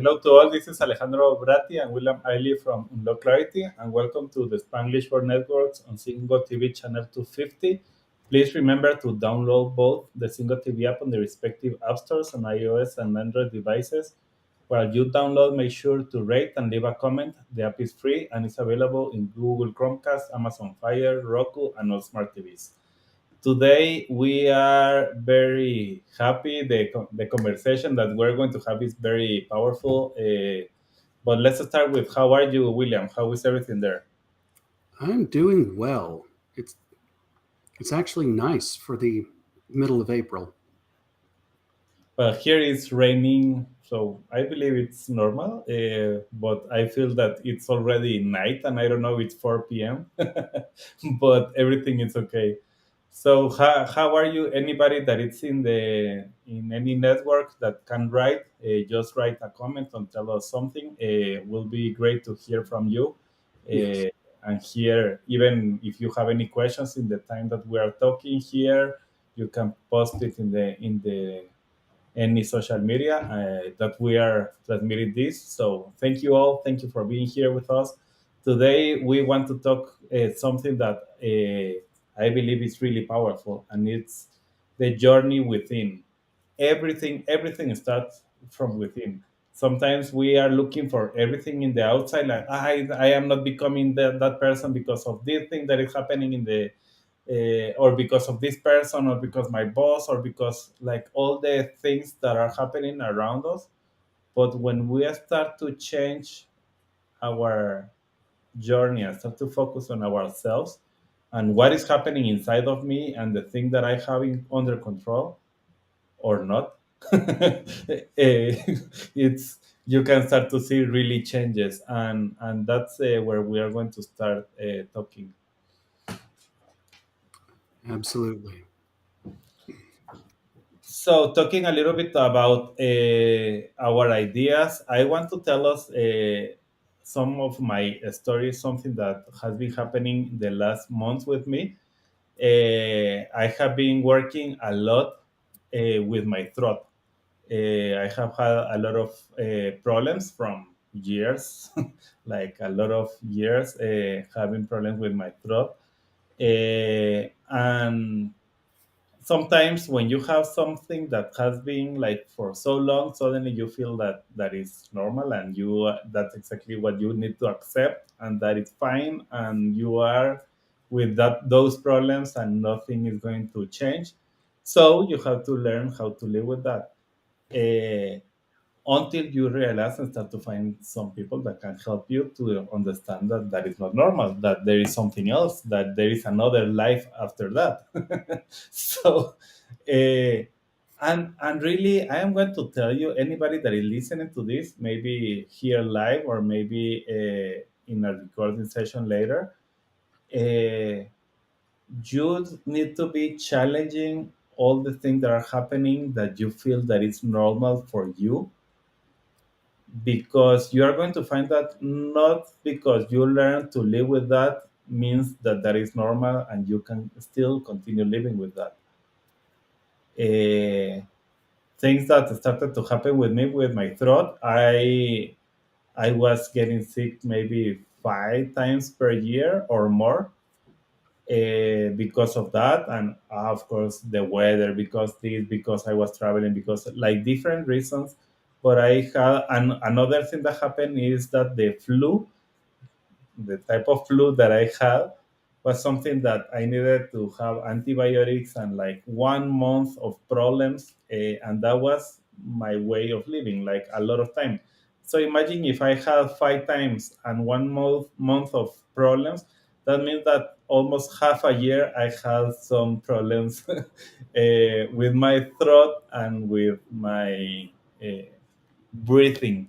Hello to all. This is Alejandro Bratti and William Ailey from Unlock Clarity, and welcome to the Spanglish World Networks on Single TV channel 250. Please remember to download both the Single TV app on the respective app stores on iOS and Android devices. While you download, make sure to rate and leave a comment. The app is free and is available in Google Chromecast, Amazon Fire, Roku, and all smart TVs. Today we are very happy. The conversation that we're going to have is very powerful. But let's start with how are you, William? How is everything there? I'm doing well. It's actually nice for the middle of April. Well, here it's raining, so I believe it's normal. But I feel that it's already night, and I don't know it's 4 p.m. But everything is okay. So how are you? Anybody that is in any network that can write, just write a comment and tell us something. Will be great to hear from you. Yes, Uh, and here, even if you have any questions in the time that we are talking here, you can post it in the any social media that we are transmitting this. So thank you all. Thank you for being here with us. Today we want to talk something that I believe is really powerful, and it's the journey within. Everything starts from within. Sometimes we are looking for everything in the outside, like I am not becoming that person because of this thing that is happening in the or because of this person or because my boss or because like all the things that are happening around us. But when we start to change our journey and start to focus on ourselves and what is happening inside of me and the thing that I have under control or not, it's you can start to see really changes, and that's where we are going to start talking. absolutely. So, talking a little bit about our ideas, I want to tell us some of my stories, something that has been happening the last month with me. I have been working a lot with my throat. I have had a lot of problems from years, like a lot of years having problems with my throat. And sometimes when you have something that has been like for so long, suddenly you feel that that is normal, and you that's exactly what you need to accept, and that it's fine, and you are with that those problems and nothing is going to change. So you have to learn how to live with that. Uh, until you realize and start to find some people that can help you to understand that that is not normal, that there is something else, that there is another life after that. So, uh, and really, I am going to tell you, anybody that is listening to this, maybe here live or maybe in a recording session later, uh, you need to be challenging all the things that are happening that you feel that is normal for you, because you are going to find that not because you learn to live with that means that that is normal and you can still continue living with that. uh, Things that started to happen with me with my throat, I was getting sick maybe 5 times per year or more, because of that, and of course the weather, because I was traveling, because like different reasons. But I had another thing that happened is that the type of flu that I had was something that I needed to have antibiotics and like 1 month of problems, and that was my way of living, like a lot of time. So imagine if I had 5 times and 1 month of problems, that means that almost half a year I had some problems with my throat and with my uh, breathing.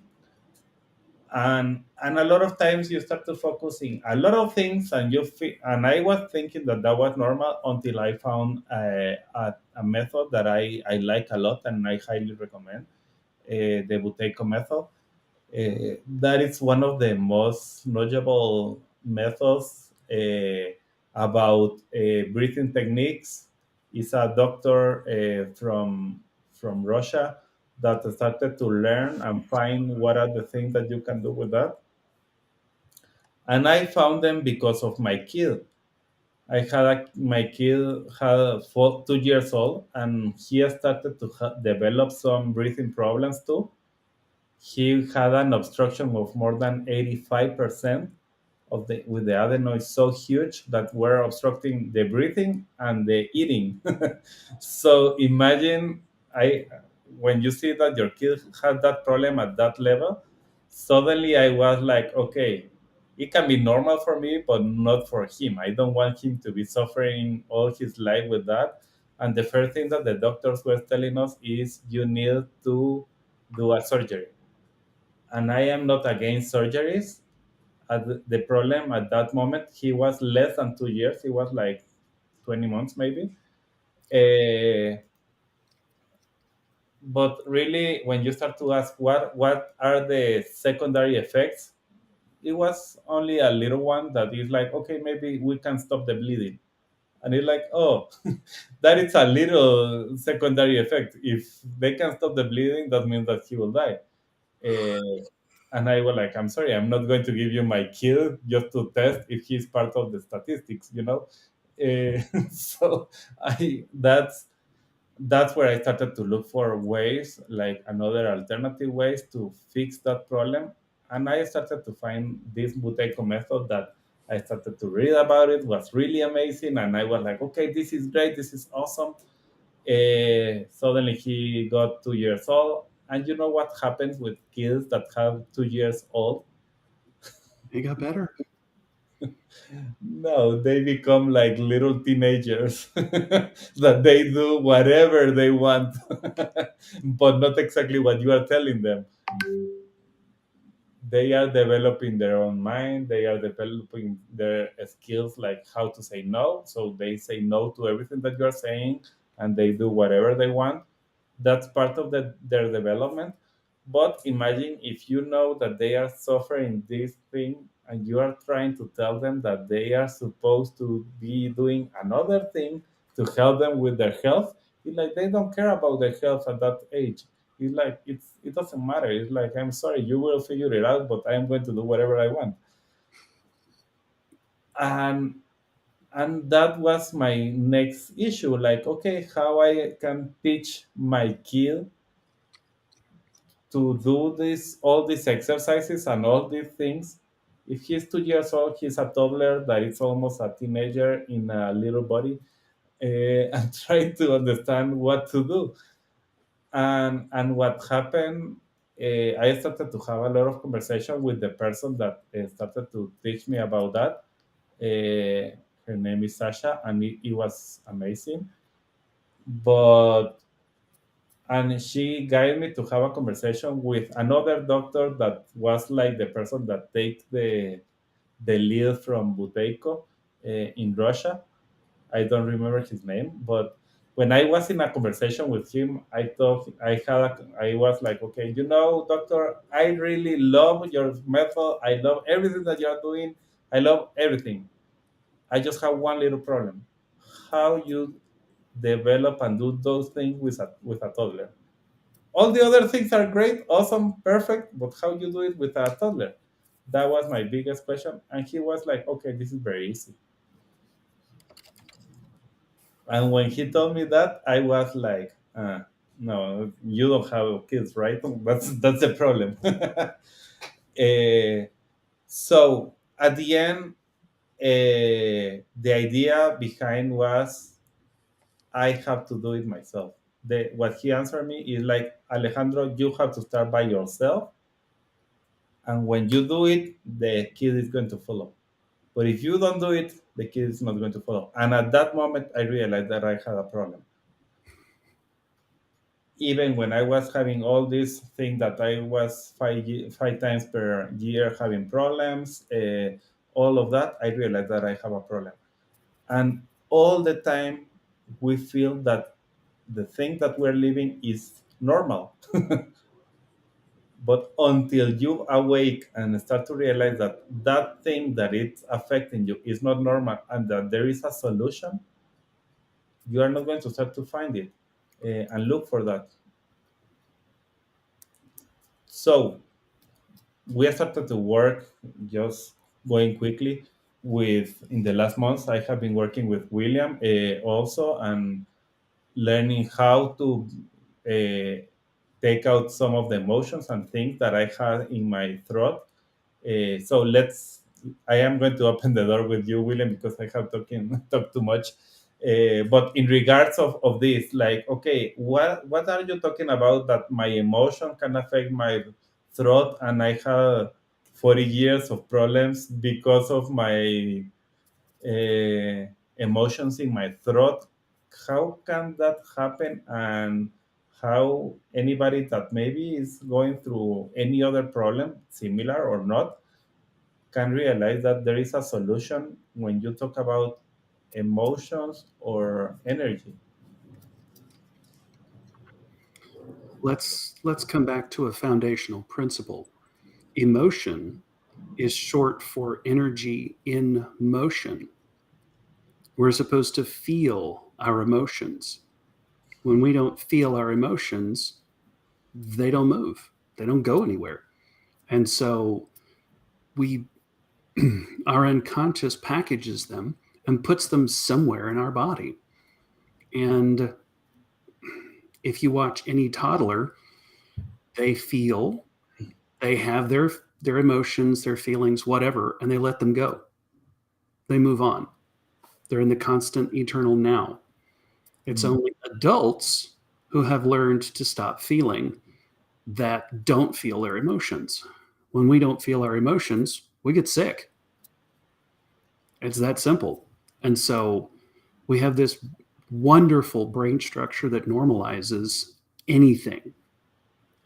And a lot of times you start to focusing a lot of things, and and I was thinking that that was normal until I found a method that I like a lot and I highly recommend, the Buteco method. That is one of the most knowledgeable methods about breathing techniques. Is a doctor from Russia, that I started to learn and find what are the things that you can do with that. And I found them because of my kid. My kid had 2 years old, and he started to develop some breathing problems too. He had an obstruction of more than 85% of the with the adenoids so huge that were obstructing the breathing and the eating. So imagine, I when you see that your kid had that problem at that level, suddenly I was like, okay, it can be normal for me, but not for him. I don't want him to be suffering all his life with that. And the first thing that the doctors were telling us is you need to do a surgery. And I am not against surgeries. The problem at that moment, he was less than 2 years. He was like 20 months maybe. Uh, but really, when you start to ask what are the secondary effects, it was only a little one that is like, okay, maybe we can stop the bleeding. And it's like, oh, that is a little secondary effect. If they can stop the bleeding, that means that he will die. Uh, and I was like, I'm sorry, I'm not going to give you my kid just to test if he's part of the statistics, you know? So that's where I started to look for ways, like another alternative ways to fix that problem. And I started to find this Buteco method that I started to read about. It was really amazing. And I was like, okay, this is great. This is awesome. Suddenly he got 2 years old. And you know what happens with kids that have 2 years old? He got better. No, they become like little teenagers that they do whatever they want, but not exactly what you are telling them. They are developing their own mind. They are developing their skills, like how to say no. So they say no to everything that you are saying, and they do whatever they want. That's part of their development. But imagine if you know that they are suffering this thing and you are trying to tell them that they are supposed to be doing another thing to help them with their health. It's like they don't care about their health at that age. It's like it doesn't matter. It's like, I'm sorry, you will figure it out, but I'm going to do whatever I want. And that was my next issue. Like, okay, how I can teach my kid to do this, all these exercises and all these things. If he's 2 years old, he's a toddler that is almost a teenager in a little body, and trying to understand what to do. And what happened, I started to have a lot of conversation with the person that started to teach me about that. Her name is Sasha, and it was amazing. But and she guided me to have a conversation with another doctor that was like the person that take the lead from Buteiko in Russia. I don't remember his name, but when I was in a conversation with him, I was like, okay, doctor, I really love your method. I love everything that you're doing. I love everything. I just have one little problem: how you develop and do those things with a toddler. All the other things are great, awesome, perfect, but how you do it with a toddler? That was my biggest question. And he was like, okay, this is very easy. And when he told me that, I was like, no, you don't have kids, right? That's the problem. So at the end, the idea behind was I have to do it myself. What he answered me is like, Alejandro, you have to start by yourself, and when you do it, the kid is going to follow. But if you don't do it, the kid is not going to follow. And at that moment, I realized that I had a problem. Even when I was having all these things that I was 5 times per year having problems, all of that, I realized that I have a problem. And all the time, we feel that the thing that we're living is normal. But until you awake and start to realize that that thing that it's affecting you is not normal and that there is a solution, you are not going to start to find it, and look for that. So we started to work, just going quickly, with in the last months I have been working with William also, and learning how to uh, take out some of the emotions and things that I had in my throat. So let's. I am going to open the door with you, William, because I have talked too much. But in regards of this, like, okay, what are you talking about that my emotion can affect my throat, and I have 40 years of problems because of my uh, emotions in my throat. How can that happen? And how anybody that maybe is going through any other problem, similar or not, can realize that there is a solution when you talk about emotions or energy. Let's come back to a foundational principle. Emotion is short for energy in motion. We're supposed to feel our emotions. When we don't feel our emotions, they don't move, they don't go anywhere. And so we, our unconscious packages them and puts them somewhere in our body. And if you watch any toddler, they feel, they have their emotions, their feelings, whatever, and they let them go. They move on. They're in the constant eternal now. It's Mm, only adults who have learned to stop feeling that don't feel their emotions. When we don't feel our emotions, we get sick. It's that simple. And so we have this wonderful brain structure that normalizes anything,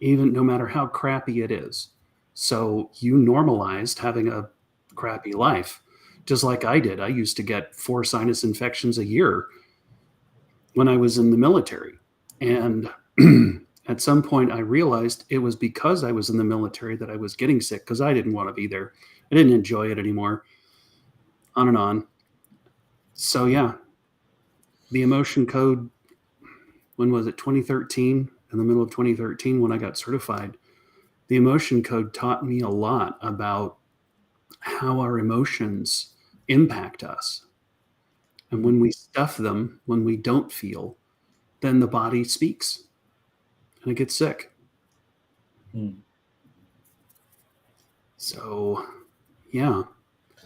even no matter how crappy it is. So you normalized having a crappy life, just like I did. I used to get 4 sinus infections a year when I was in the military. And at some point, I realized it was because I was in the military that I was getting sick because I didn't want to be there. I didn't enjoy it anymore, on and on. So, yeah, the emotion code, when was it? 2013, in the middle of 2013, when I got certified. The emotion code taught me a lot about how our emotions impact us. And mm, when we stuff them, when we don't feel, then the body speaks and it gets sick. mm. So, yeah.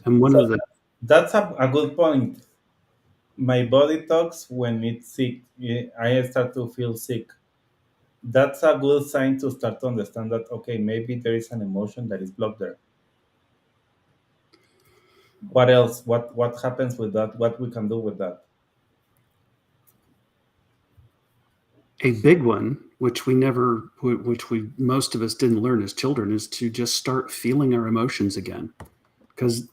And one So of the that's a good point. My body talks when it's sick. I start to feel sick. That's a good sign to start to understand that, okay, maybe there is an emotion that is blocked there. What else? What happens with that? What we can do with that? a big one, which we never, which we most of us didn't learn as children, is to just start feeling our emotions again. Because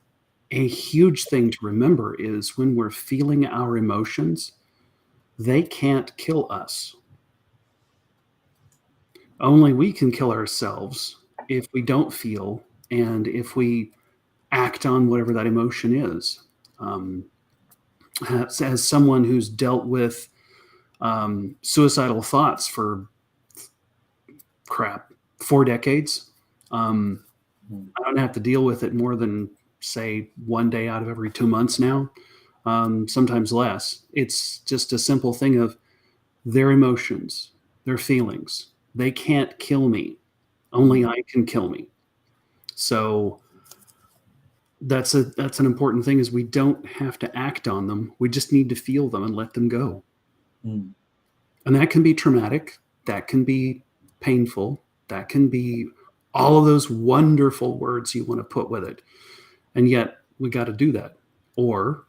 a huge thing to remember is when we're feeling our emotions, they can't kill us. Only we can kill ourselves if we don't feel and if we act on whatever that emotion is. Um, as someone who's dealt with suicidal thoughts for crap 4 decades, um, Mm, I don't have to deal with it more than say 1 day out of every 2 months now, sometimes less. It's just a simple thing of their emotions, their feelings. They can't kill me. mm, Only I can kill me. So that's an important thing is we don't have to act on them. We just need to feel them and let them go. mm, And that can be traumatic, that can be painful, that can be all of those wonderful words you want to put with it. And yet we got to do that. Or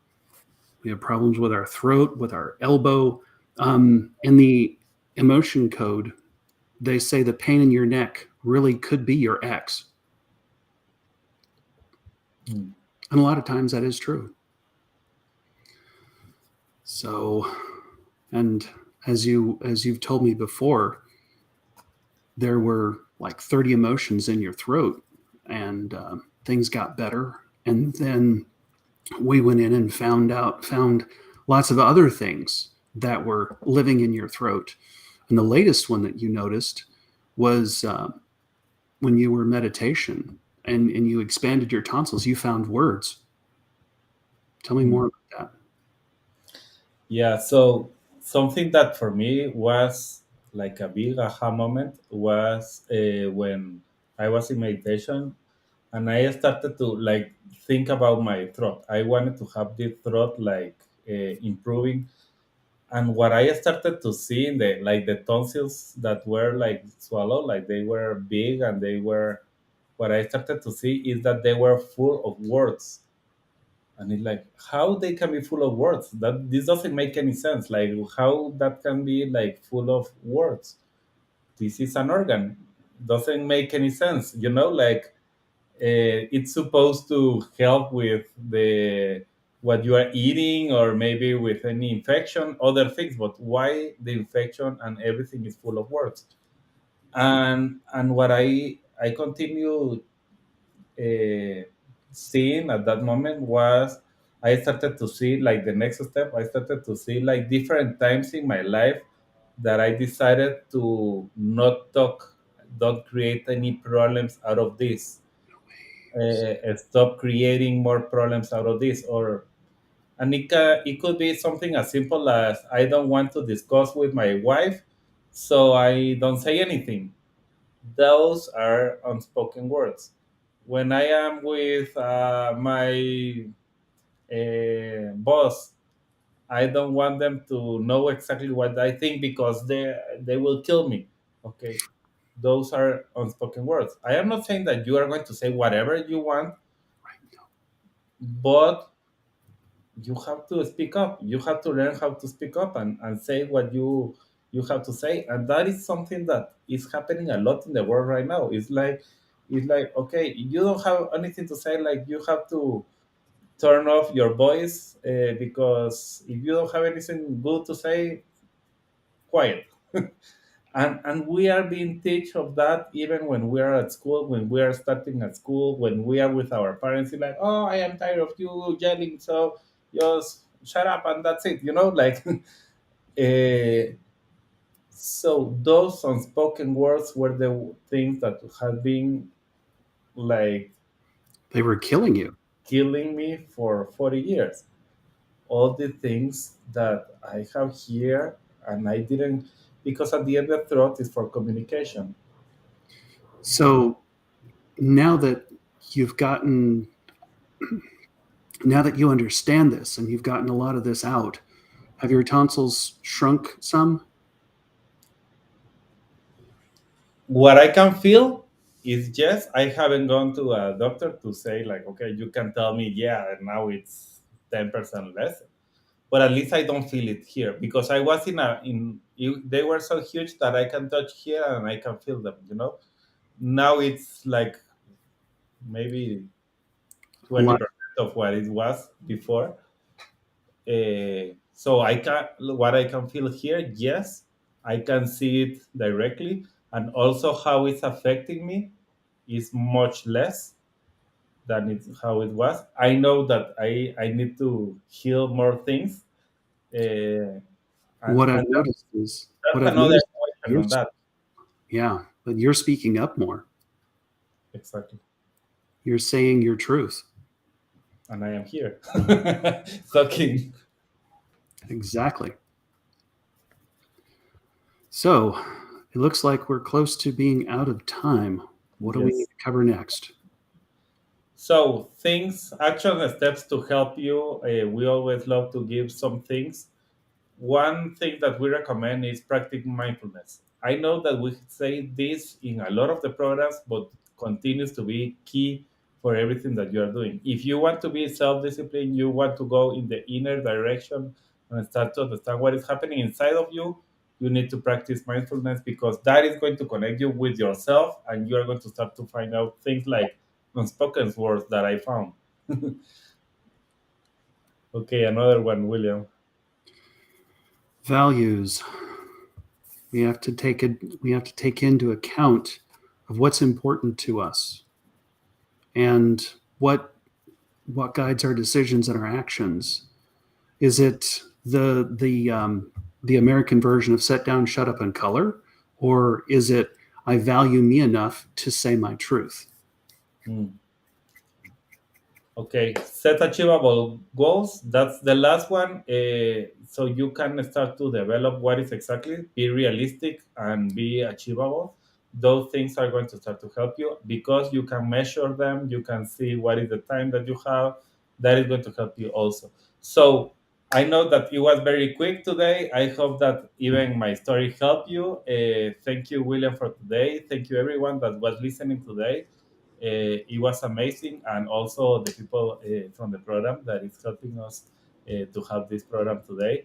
we have problems with our throat, with our elbow. In the emotion code, they say the pain in your neck really could be your ex. mm, And a lot of times that is true. So, and as you've told me before, there were like 30 emotions in your throat, and things got better. And then we went in and found lots of other things that were living in your throat. And the latest one that you noticed was when you were meditation and you expanded your tonsils, you found words. Tell me more about that. Yeah, so something that for me was like a big aha moment was when I was in meditation and I started to like think about my throat. I wanted to have this throat like improving, and what I started to see in the like the tonsils that were like swallowed, like they were big and they were. What I started to see is that they were full of words, and it's like how they can be full of words. That this doesn't make any sense. Like how that can be like full of words. This is an organ. Doesn't make any sense. Like it's supposed to help with the what you are eating or maybe with any infection other things, but why the infection and everything is full of words? And what I continue uh, seeing at that moment was I started to see like the next step. I started to see like different times in my life that I decided to not talk, don't create any problems out of this, stop creating more problems out of this, or and it could be something as simple as I don't want to discuss with my wife, so I don't say anything. Those are unspoken words. When I am with my boss, I don't want them to know exactly what I think because they will kill me. Okay, those are unspoken words. I am not saying that you are going to say whatever you want, but you have to speak up. You have to learn how to speak up and say what you have to say. And that is something that is happening a lot in the world right now. It's like okay, you don't have anything to say, like you have to turn off your voice because if you don't have anything good to say, quiet. And we are being teach of that even when we are at school, when we are starting at school, when we are with our parents. It's like, oh, I am tired of you yelling, so just shut up and that's it, like so those unspoken words were the things that have been like They were killing you. killing me for 40 years. All the things that I have here, and I didn't, because at the end the throat is for communication. So now that you've gotten, now that you understand this and you've gotten a lot of this out, have your tonsils shrunk some? What I can feel is yes, I haven't gone to a doctor to say like, okay, you can tell me, yeah, now it's 10% less, but at least I don't feel it here because I was they were so huge that I can touch here and I can feel them. Now it's like maybe A lot. 20% of what it was before. So I can what I can feel here, yes, I can see it directly, and also how it's affecting me is much less than how it was. I know that I need to heal more things, and What I've that, noticed is what that's I've another noticed. question You're, on that. yeah, but you're speaking up more. Exactly, You're saying your truth. and I am here talking. Exactly. So it looks like we're close to being out of time. What do we need Yes. to cover next? So things, action steps to help you. We always love to give some things. One thing that we recommend is practicing mindfulness. I know that we say this in a lot of the programs, but continues to be key for everything that you are doing. If you want to be self-disciplined, you want to go in the inner direction and start to understand what is happening inside of you need to practice mindfulness because that is going to connect you with yourself and you are going to start to find out things like unspoken words that I found. Okay, another one, William. Values. We have to take it. We have to take into account of what's important to us and what guides our decisions and our actions. Is it the American version of set down, shut up, and color, or is it I value me enough to say my truth. Mm. Okay, set achievable goals. That's the last one. So you can start to develop what is exactly, be realistic and be achievable. Those things are going to start to help you because you can measure them. You can see what is the time that you have. That is going to help you also. So I know that it was very quick today. I hope that even my story helped you. Thank you, William, for today. Thank you, everyone that was listening today. It was amazing, and also the people from the program that is helping us to have this program today.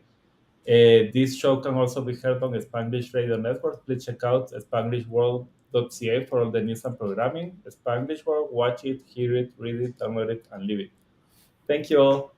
This show can also be heard on Spanglish Radio Network. Please check out SpanglishWorld.ca for all the news and programming. Spanglish World, watch it, hear it, read it, download it, and leave it. Thank you all.